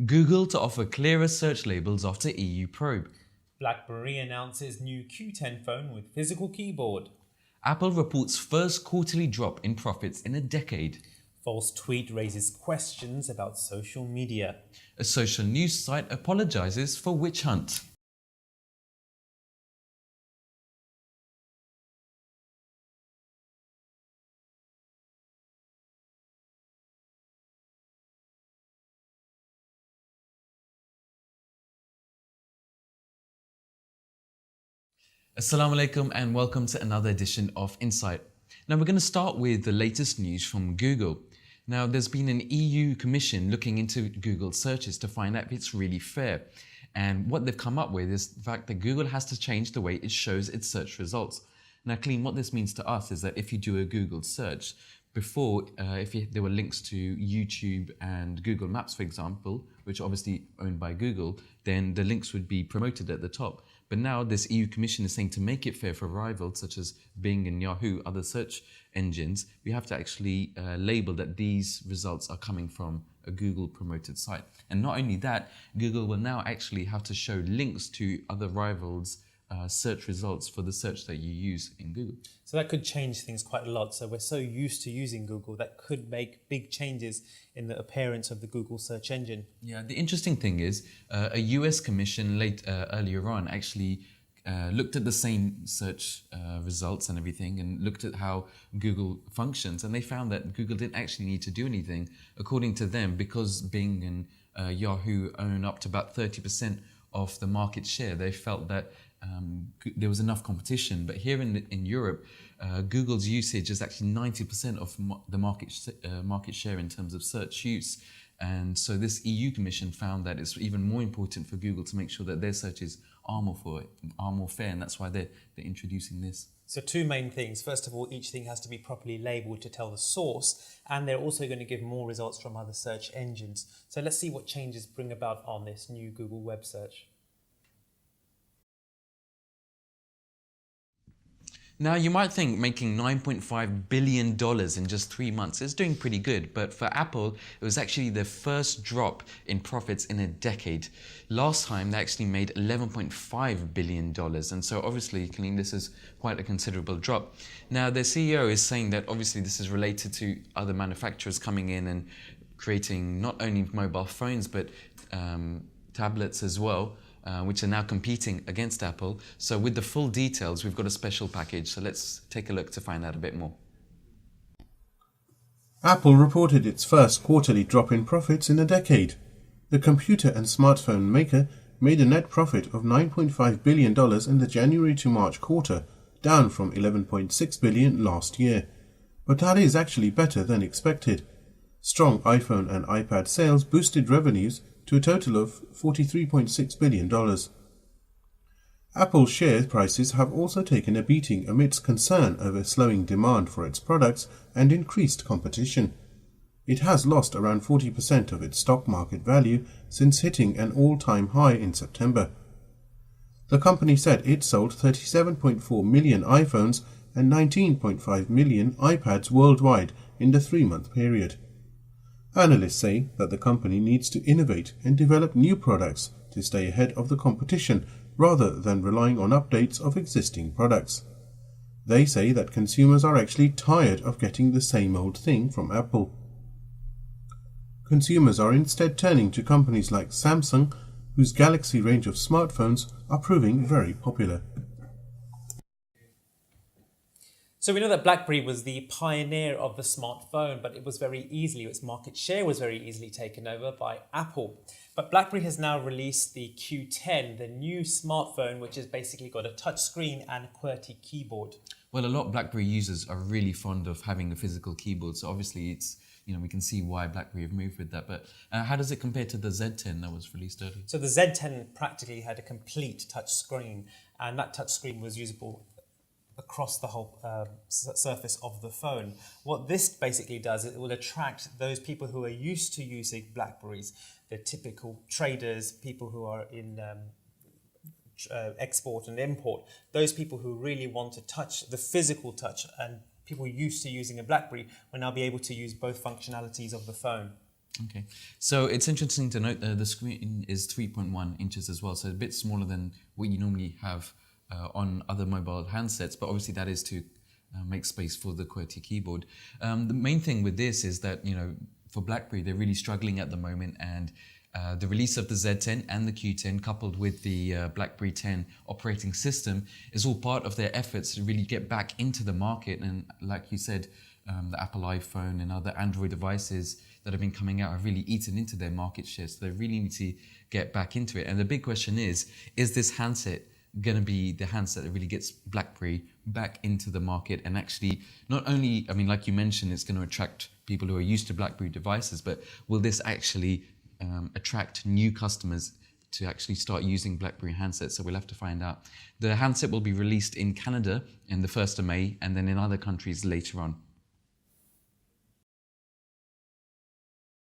Google to offer clearer search labels after EU probe. BlackBerry announces new Q10 phone with physical keyboard. Apple reports first quarterly drop in profits in a decade. False tweet raises questions about social media. A social news site apologizes for witch hunt. Assalamu alaikum and welcome to another edition of Insight. Now we're going to start with the latest news from Google. Now there's been an EU commission looking into Google searches to find out if it's really fair. And what they've come up with is the fact that Google has to change the way it shows its search results. Now Clean, what this means to us is that if you do a Google search, before, there were links to YouTube and Google Maps, for example, which are obviously owned by Google, then the links would be promoted at the top. But now this EU Commission is saying to make it fair for rivals such as Bing and Yahoo, other search engines, we have to actually label that these results are coming from a Google promoted site. And not only that, Google will now actually have to show links to other rivals' search results for the search that you use in Google. So that could change things quite a lot. So we're so used to using Google that could make big changes in the appearance of the Google search engine. Yeah, the interesting thing is a US commission earlier on actually looked at the same search results and everything and looked at how Google functions, and they found that Google didn't actually need to do anything. According to them, because Bing and Yahoo own up to about 30% of the market share, they felt that there was enough competition. But here in Europe, Google's usage is actually 90% of the market share in terms of search use. And so this EU Commission found that it's even more important for Google to make sure that their searches are more fair, and that's why they're introducing this. So two main things. First of all, each thing has to be properly labelled to tell the source, and they're also going to give more results from other search engines. So let's see what changes bring about on this new Google web search. Now, you might think making $9.5 billion in just 3 months is doing pretty good, but for Apple, it was actually their first drop in profits in a decade. Last time, they actually made $11.5 billion, and so obviously, this is quite a considerable drop. Now, their CEO is saying that obviously this is related to other manufacturers coming in and creating not only mobile phones, but tablets as well, which are now competing against Apple. So with the full details, we've got a special package. So let's take a look to find out a bit more. Apple reported its first quarterly drop in profits in a decade. The computer and smartphone maker made a net profit of $9.5 billion in the January to March quarter, down from $11.6 billion last year. But that is actually better than expected. Strong iPhone and iPad sales boosted revenues to a total of $43.6 billion. Apple's share prices have also taken a beating amidst concern over slowing demand for its products and increased competition. It has lost around 40% of its stock market value since hitting an all-time high in September. The company said it sold 37.4 million iPhones and 19.5 million iPads worldwide in the 3-month period. Analysts say that the company needs to innovate and develop new products to stay ahead of the competition rather than relying on updates of existing products. They say that consumers are actually tired of getting the same old thing from Apple. Consumers are instead turning to companies like Samsung, whose Galaxy range of smartphones are proving very popular. So we know that BlackBerry was the pioneer of the smartphone, but its market share was very easily taken over by Apple. But BlackBerry has now released the Q10, the new smartphone, which has basically got a touch screen and a QWERTY keyboard. Well, a lot of BlackBerry users are really fond of having a physical keyboard, so obviously it's, we can see why BlackBerry have moved with that. But how does it compare to the Z10 that was released earlier? So the Z10 practically had a complete touch screen, and that touch screen was usable across the whole surface of the phone. What this basically does, it will attract those people who are used to using BlackBerries, the typical traders, people who are in export and import, those people who really want to touch, the physical touch, and people used to using a BlackBerry will now be able to use both functionalities of the phone. Okay, so it's interesting to note that the screen is 3.1 inches as well, so a bit smaller than what you normally have on other mobile handsets, but obviously that is to make space for the QWERTY keyboard. The main thing with this is that, for BlackBerry, they're really struggling at the moment, and the release of the Z10 and the Q10 coupled with the BlackBerry 10 operating system is all part of their efforts to really get back into the market. And like you said, the Apple iPhone and other Android devices that have been coming out have really eaten into their market share. So they really need to get back into it. And the big question is this handset going to be the handset that really gets BlackBerry back into the market and actually not only, like you mentioned, it's going to attract people who are used to BlackBerry devices, but will this actually attract new customers to actually start using BlackBerry handsets? So we'll have to find out. The handset will be released in Canada in the 1st of May and then in other countries later on.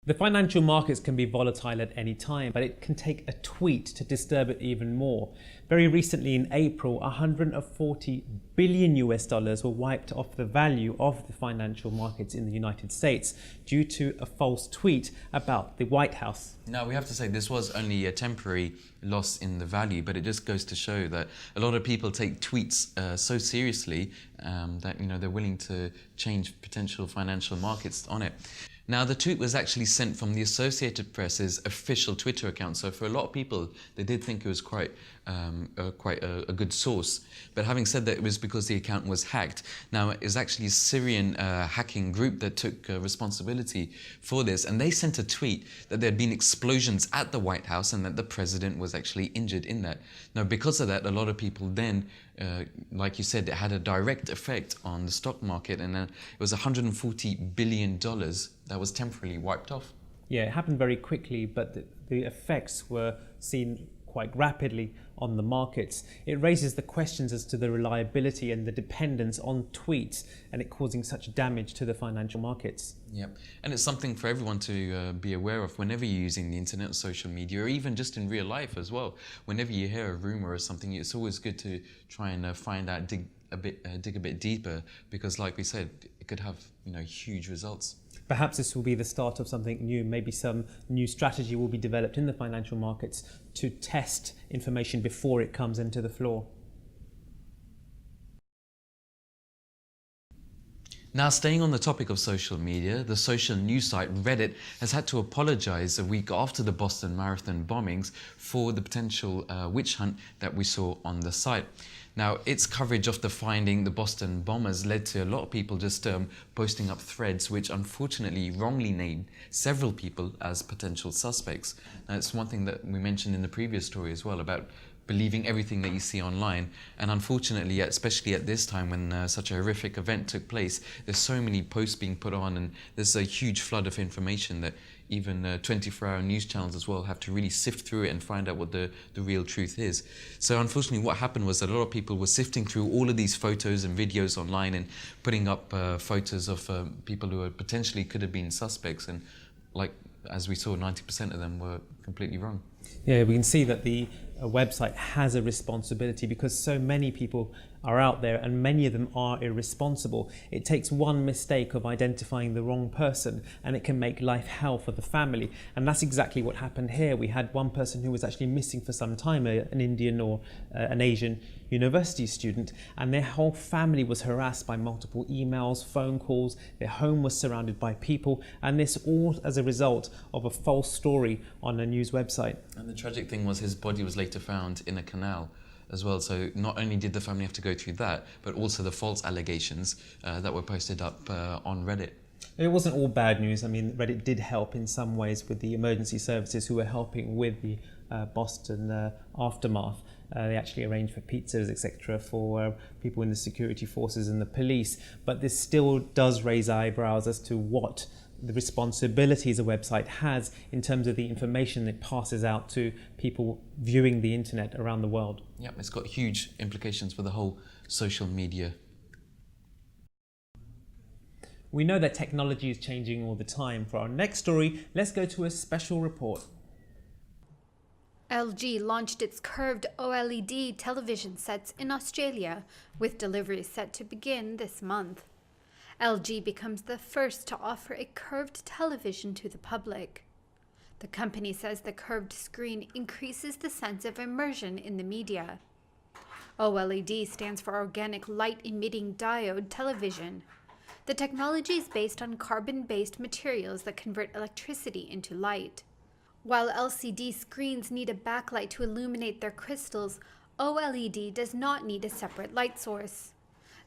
The financial markets can be volatile at any time, but it can take a tweet to disturb it even more. Very recently in April, 140 billion US dollars were wiped off the value of the financial markets in the United States due to a false tweet about the White House. Now, we have to say this was only a temporary loss in the value, but it just goes to show that a lot of people take tweets so seriously that they're willing to change potential financial markets on it. Now, the tweet was actually sent from the Associated Press's official Twitter account, so for a lot of people, they did think it was quite a good source. But having said that, it was because the account was hacked. Now, it was actually a Syrian hacking group that took responsibility for this, and they sent a tweet that there had been explosions at the White House and that the president was actually injured in that. Now, because of that, a lot of people then, like you said, it had a direct effect on the stock market, and it was $140 billion that was temporarily wiped off. Yeah, it happened very quickly, but the effects were seen quite rapidly on the markets. It raises the questions as to the reliability and the dependence on tweets and it causing such damage to the financial markets. Yep, and it's something for everyone to be aware of whenever you're using the internet or social media, or even just in real life as well. Whenever you hear a rumor or something, it's always good to try and find out, dig a bit deeper, because like we said, it could have huge results. Perhaps this will be the start of something new. Maybe some new strategy will be developed in the financial markets to test information before it comes into the floor. Now, staying on the topic of social media, the social news site Reddit has had to apologize a week after the Boston Marathon bombings for the potential witch hunt that we saw on the site. Now, its coverage of the finding the Boston bombers led to a lot of people just posting up threads which unfortunately wrongly named several people as potential suspects. Now, it's one thing that we mentioned in the previous story as well about believing everything that you see online, and unfortunately, especially at this time when such a horrific event took place, there's so many posts being put on and there's a huge flood of information that even 24-hour news channels as well have to really sift through it and find out what the real truth is. So unfortunately what happened was that a lot of people were sifting through all of these photos and videos online and putting up photos of people who potentially could have been suspects, and like as we saw, 90% of them were completely wrong. Yeah, we can see that the website has a responsibility because so many people are out there and many of them are irresponsible. It takes one mistake of identifying the wrong person and it can make life hell for the family. And that's exactly what happened here. We had one person who was actually missing for some time, an Indian or an Asian university student, and their whole family was harassed by multiple emails, phone calls, their home was surrounded by people, and this all as a result of a false story on a news website. And the tragic thing was his body was later found in a canal as well. So not only did the family have to go through that, but also the false allegations that were posted up on Reddit. It wasn't all bad news. I mean, Reddit did help in some ways with the emergency services who were helping with the Boston aftermath. They actually arranged for pizzas, etc., for people in the security forces and the police. But this still does raise eyebrows as to what the responsibilities a website has in terms of the information it passes out to people viewing the internet around the world. Yep, it's got huge implications for the whole social media. We know that technology is changing all the time. For our next story, let's go to a special report. LG launched its curved OLED television sets in Australia, with delivery set to begin this month. LG becomes the first to offer a curved television to the public. The company says the curved screen increases the sense of immersion in the media. OLED stands for Organic Light Emitting Diode Television. The technology is based on carbon-based materials that convert electricity into light. While LCD screens need a backlight to illuminate their crystals, OLED does not need a separate light source.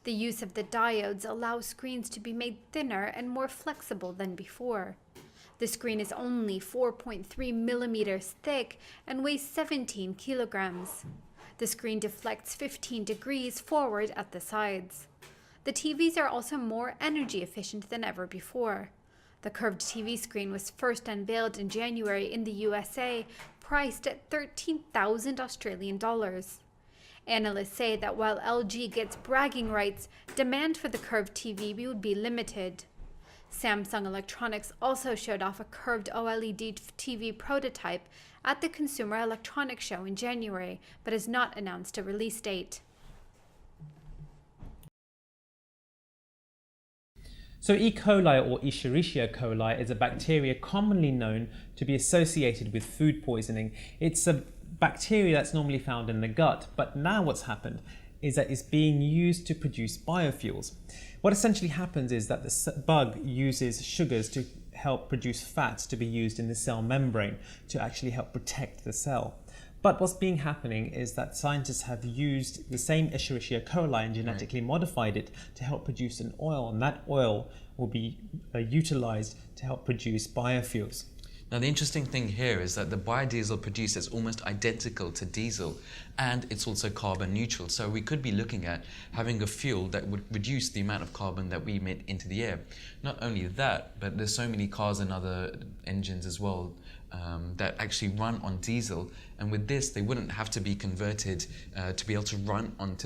The use of the diodes allows screens to be made thinner and more flexible than before. The screen is only 4.3 millimeters thick and weighs 17 kilograms. The screen deflects 15 degrees forward at the sides. The TVs are also more energy efficient than ever before. The curved TV screen was first unveiled in January in the USA, priced at 13,000 Australian dollars. Analysts say that while LG gets bragging rights, demand for the curved TV would be limited. Samsung Electronics also showed off a curved OLED TV prototype at the Consumer Electronics Show in January, but has not announced a release date. So E. coli or Escherichia coli is a bacteria commonly known to be associated with food poisoning. It's a bacteria that's normally found in the gut, but now what's happened is that it's being used to produce biofuels. What essentially happens is that the bug uses sugars to help produce fats to be used in the cell membrane to actually help protect the cell. But what's been happening is that scientists have used the same Escherichia coli and genetically modified it to help produce an oil, and that oil will be utilized to help produce biofuels. Now, the interesting thing here is that the biodiesel produced is almost identical to diesel, and it's also carbon neutral. So we could be looking at having a fuel that would reduce the amount of carbon that we emit into the air. Not only that, but there's so many cars and other engines as well that actually run on diesel, and with this they wouldn't have to be converted to be able to run on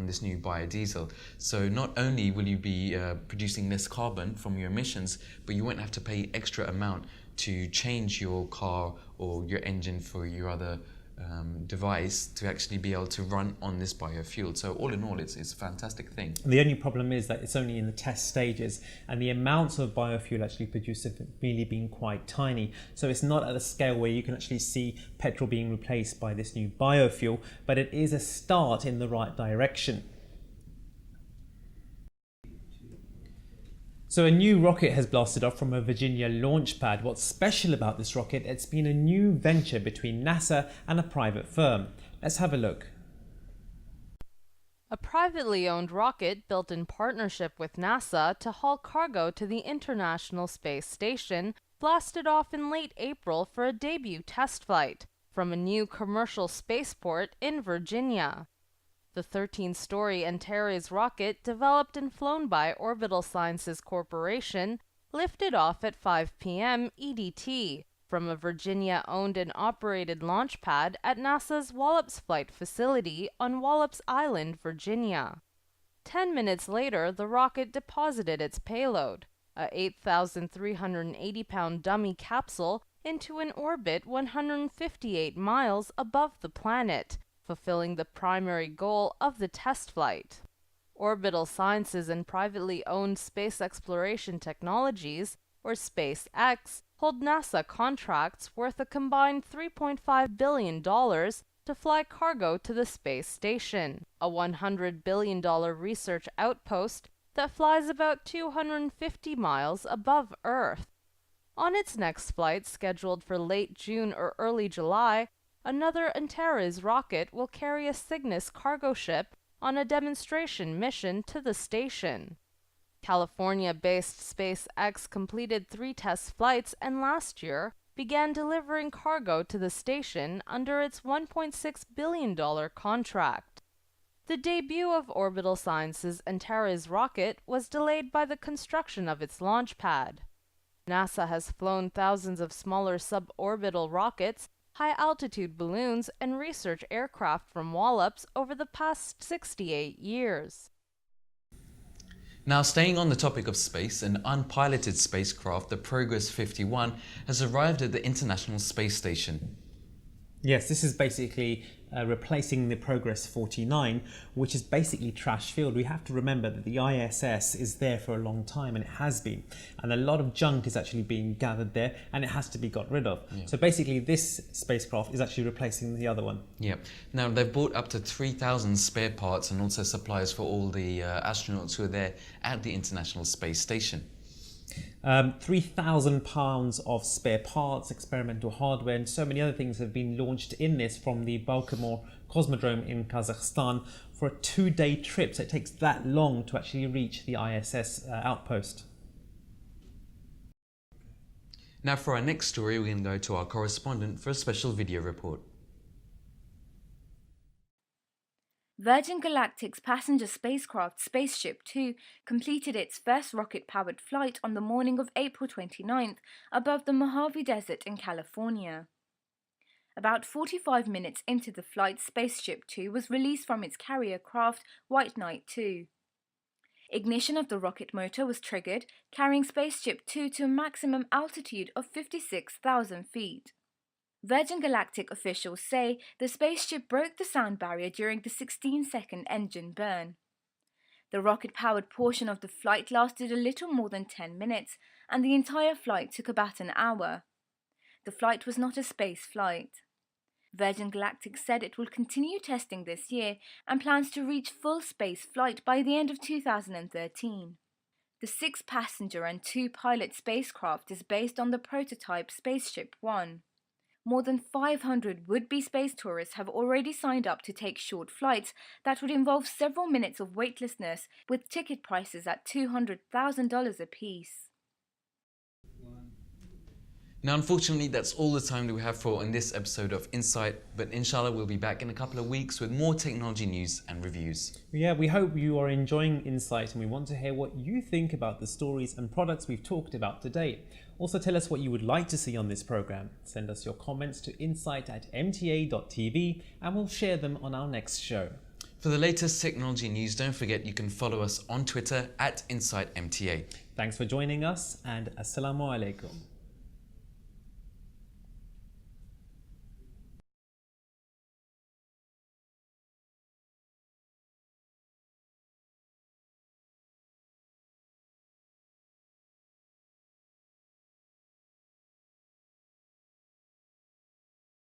this new biodiesel. So not only will you be producing less carbon from your emissions, but you won't have to pay extra amount to change your car or your engine for your other device to actually be able to run on this biofuel. So all in all, it's a fantastic thing. The only problem is that it's only in the test stages, and the amounts of biofuel actually produced have really been quite tiny. So it's not at a scale where you can actually see petrol being replaced by this new biofuel, but it is a start in the right direction. So a new rocket has blasted off from a Virginia launch pad. What's special about this rocket? It's been a new venture between NASA and a private firm. Let's have a look. A privately owned rocket built in partnership with NASA to haul cargo to the International Space Station blasted off in late April for a debut test flight from a new commercial spaceport in Virginia. The 13-story Antares rocket, developed and flown by Orbital Sciences Corporation, lifted off at 5 p.m. EDT from a Virginia-owned and operated launch pad at NASA's Wallops Flight Facility on Wallops Island, Virginia. 10 minutes later, the rocket deposited its payload, a 8,380-pound dummy capsule, into an orbit 158 miles above the planet, fulfilling the primary goal of the test flight. Orbital Sciences and privately owned Space Exploration Technologies, or SpaceX, hold NASA contracts worth a combined $3.5 billion to fly cargo to the space station, a $100 billion research outpost that flies about 250 miles above Earth. On its next flight, scheduled for late June or early July, another Antares rocket will carry a Cygnus cargo ship on a demonstration mission to the station. California-based SpaceX completed 3 test flights and last year began delivering cargo to the station under its $1.6 billion contract. The debut of Orbital Sciences' Antares rocket was delayed by the construction of its launch pad. NASA has flown thousands of smaller suborbital rockets, high-altitude balloons, and research aircraft from Wallops over the past 68 years. Now, staying on the topic of space, an unpiloted spacecraft, the Progress 51, has arrived at the International Space Station. Yes, this is basically replacing the Progress 49, which is basically trash filled. We have to remember that the ISS is there for a long time, and it has been, and a lot of junk is actually being gathered there, and it has to be got rid of. So basically this spacecraft is actually replacing the other one. Yeah. Now, they've bought up to 3,000 spare parts and also supplies for all the astronauts who are there at the International Space Station. 3,000 pounds of spare parts, experimental hardware, and so many other things have been launched in this from the Baikonur Cosmodrome in Kazakhstan for a 2-day trip. So it takes that long to actually reach the ISS outpost. Now, for our next story, we're going to go to our correspondent for a special video report. Virgin Galactic's passenger spacecraft Spaceship Two completed its first rocket-powered flight on the morning of April 29th above the Mojave Desert in California. About 45 minutes into the flight, Spaceship Two was released from its carrier craft White Knight 2. Ignition of the rocket motor was triggered, carrying Spaceship Two to a maximum altitude of 56,000 feet. Virgin Galactic officials say the spaceship broke the sound barrier during the 16-second engine burn. The rocket-powered portion of the flight lasted a little more than 10 minutes, and the entire flight took about an hour. The flight was not a space flight. Virgin Galactic said it will continue testing this year and plans to reach full space flight by the end of 2013. The 6-passenger and 2-pilot spacecraft is based on the prototype Spaceship One. More than 500 would-be space tourists have already signed up to take short flights that would involve several minutes of weightlessness, with ticket prices at $200,000 apiece. Now, unfortunately, that's all the time that we have for in this episode of Insight, but inshallah we'll be back in a couple of weeks with more technology news and reviews. Yeah, we hope you are enjoying Insight, and we want to hear what you think about the stories and products we've talked about today. Also, tell us what you would like to see on this program. Send us your comments to insight@mta.tv and we'll share them on our next show. For the latest technology news, don't forget you can follow us on Twitter @InsightMTA. Thanks for joining us, and Assalamu alaikum.